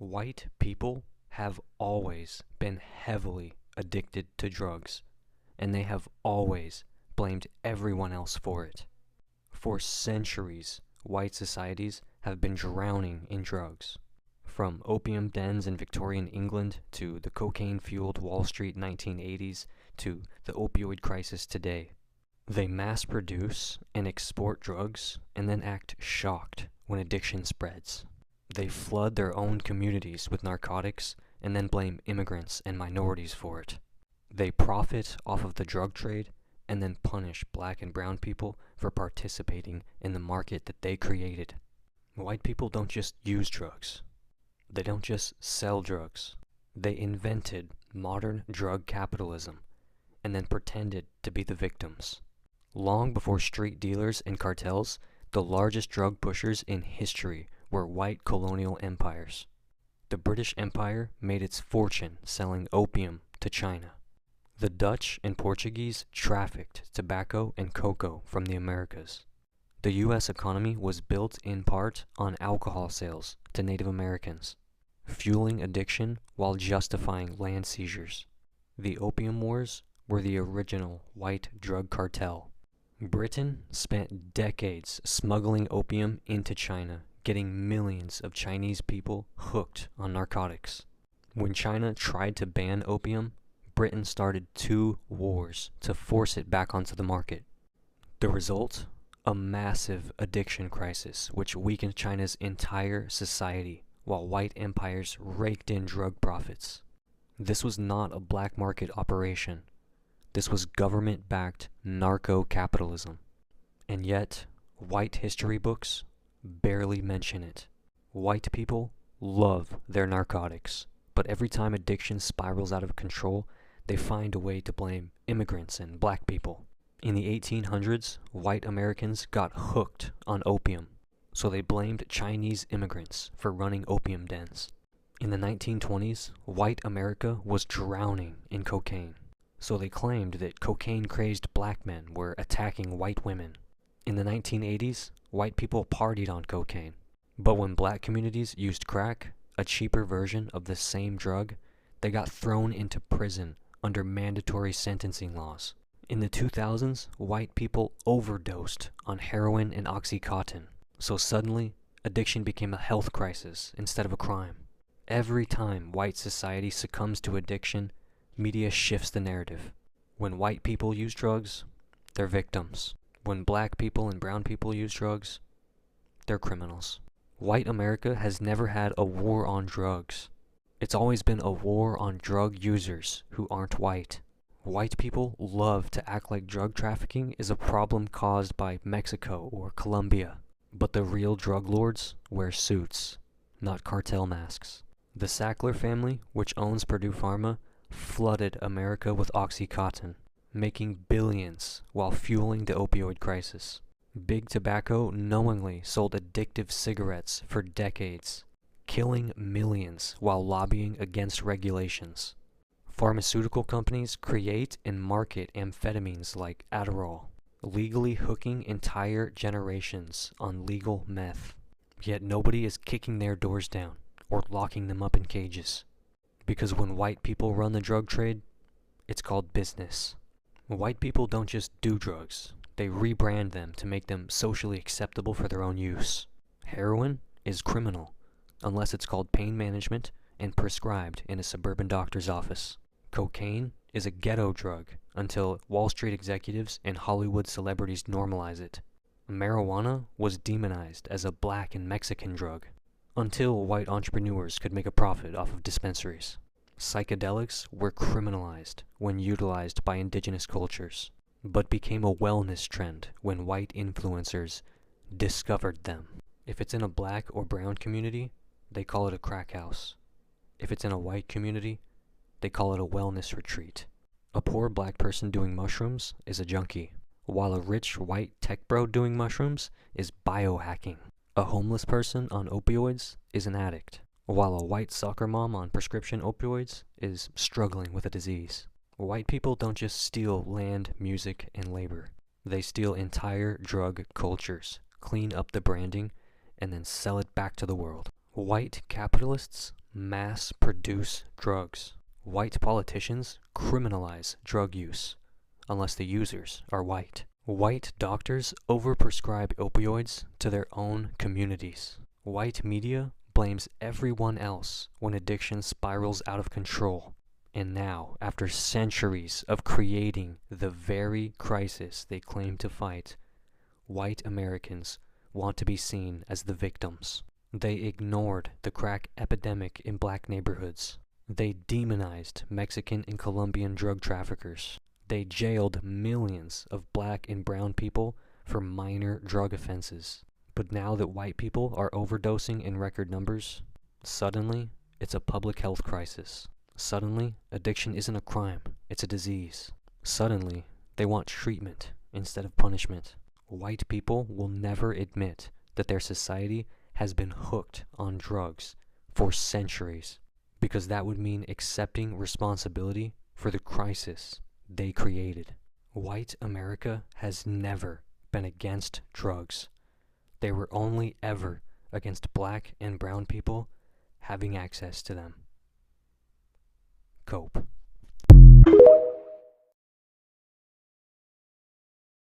White people have always been heavily addicted to drugs, and they have always blamed everyone else for it. For centuries, white societies have been drowning in drugs. From opium dens in Victorian England to the cocaine-fueled Wall Street 1980s to the opioid crisis today. They mass produce and export drugs and then act shocked when addiction spreads. They flood their own communities with narcotics and then blame immigrants and minorities for it. They profit off of the drug trade and then punish black and brown people for participating in the market that they created. White people don't just use drugs. They don't just sell drugs. They invented modern drug capitalism and then pretended to be the victims. Long before street dealers and cartels, the largest drug pushers in history were white colonial empires. The British Empire made its fortune selling opium to China. The Dutch and Portuguese trafficked tobacco and cocoa from the Americas. The U.S. economy was built in part on alcohol sales to Native Americans, fueling addiction while justifying land seizures. The Opium Wars were the original white drug cartel. Britain spent decades smuggling opium into China, getting millions of Chinese people hooked on narcotics. When China tried to ban opium, Britain started 2 wars to force it back onto the market. The result? A massive addiction crisis which weakened China's entire society while white empires raked in drug profits. This was not a black market operation. This was government-backed narco-capitalism. And yet, white history books barely mention it. White people love their narcotics, but every time addiction spirals out of control, they find a way to blame immigrants and black people. In the 1800s, white Americans got hooked on opium, so they blamed Chinese immigrants for running opium dens. In the 1920s, white America was drowning in cocaine, so they claimed that cocaine-crazed black men were attacking white women. In the 1980s, white people partied on cocaine, but when black communities used crack, a cheaper version of the same drug, they got thrown into prison under mandatory sentencing laws. In the 2000s, white people overdosed on heroin and Oxycontin, so suddenly, addiction became a health crisis instead of a crime. Every time white society succumbs to addiction, media shifts the narrative. When white people use drugs, they're victims. When black people and brown people use drugs, they're criminals. White America has never had a war on drugs. It's always been a war on drug users who aren't white. White people love to act like drug trafficking is a problem caused by Mexico or Colombia, but the real drug lords wear suits, not cartel masks. The Sackler family, which owns Purdue Pharma, flooded America with Oxycontin, making billions while fueling the opioid crisis. Big Tobacco knowingly sold addictive cigarettes for decades, killing millions while lobbying against regulations. Pharmaceutical companies create and market amphetamines like Adderall, legally hooking entire generations on legal meth. Yet nobody is kicking their doors down or locking them up in cages. Because when white people run the drug trade, it's called business. White people don't just do drugs, they rebrand them to make them socially acceptable for their own use. Heroin is criminal, unless it's called pain management and prescribed in a suburban doctor's office. Cocaine is a ghetto drug until Wall Street executives and Hollywood celebrities normalize it. Marijuana was demonized as a black and Mexican drug until white entrepreneurs could make a profit off of dispensaries. Psychedelics were criminalized when utilized by indigenous cultures, but became a wellness trend when white influencers discovered them. If it's in a black or brown community, they call it a crack house. If it's in a white community, they call it a wellness retreat. A poor black person doing mushrooms is a junkie, while a rich white tech bro doing mushrooms is biohacking. A homeless person on opioids is an addict, while a white soccer mom on prescription opioids is struggling with a disease. White people don't just steal land, music, and labor. They steal entire drug cultures, clean up the branding, and then sell it back to the world. White capitalists mass produce drugs. White politicians criminalize drug use, unless the users are white. White doctors overprescribe opioids to their own communities. White media blames everyone else when addiction spirals out of control. And now, after centuries of creating the very crisis they claim to fight, white Americans want to be seen as the victims. They ignored the crack epidemic in black neighborhoods. They demonized Mexican and Colombian drug traffickers. They jailed millions of black and brown people for minor drug offenses. But now that white people are overdosing in record numbers, suddenly it's a public health crisis. Suddenly, addiction isn't a crime, it's a disease. Suddenly, they want treatment instead of punishment. White people will never admit that their society has been hooked on drugs for centuries, because that would mean accepting responsibility for the crisis they created. White America has never been against drugs. They were only ever against black and brown people having access to them. Cope.